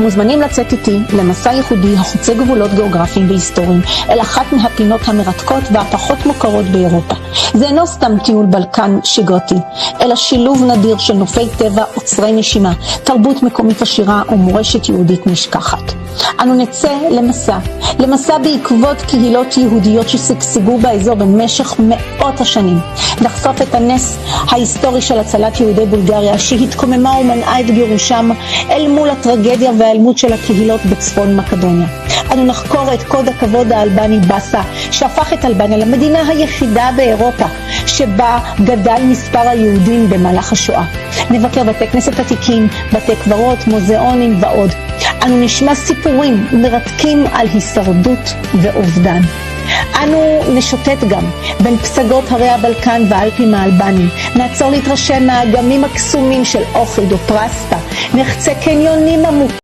מוזמנים לצאת איתי למסע ייחודי החוצה גבולות גיאוגרפיים והיסטוריים אל אחת מהפינות המרתקות והפחות מוכרות באירופה. זה אינו סתם טיול בלקן שגרתי, אלא שילוב נדיר של נופי טבע עוצרי נשימה, תרבות מקומית עשירה ומורשת יהודית נשכחת. אנו נצא למסע בעקבות קהילות יהודיות ששגשגו באזור במשך מאות השנים. נחשוף את הנס ההיסטורי של הצלת יהודי בולגריה שהתקוממה ומנעה את גירושם אל מול הטרגדיה והאלימות של הקהילות בצפון מקדוניה. אנו נחקור את קוד הכבוד האלבני בסה, שהפך את אלבניה למדינה היחידה באירופה שבה גדל מספר היהודים במהלך השואה. נבקר בתי כנסת עתיקים, בתי קברות, מוזיאונים ועוד. אנו נשמע סיפורים מרתקים על הישרדות ואובדן. אנו נשוטט גם בין פסגות הרי הבלקן והאלפים האלבניים. נעצור להתרשם מהאגמים הקסומים של אוכריד או פרסטה. נחצה קניונים עמוקים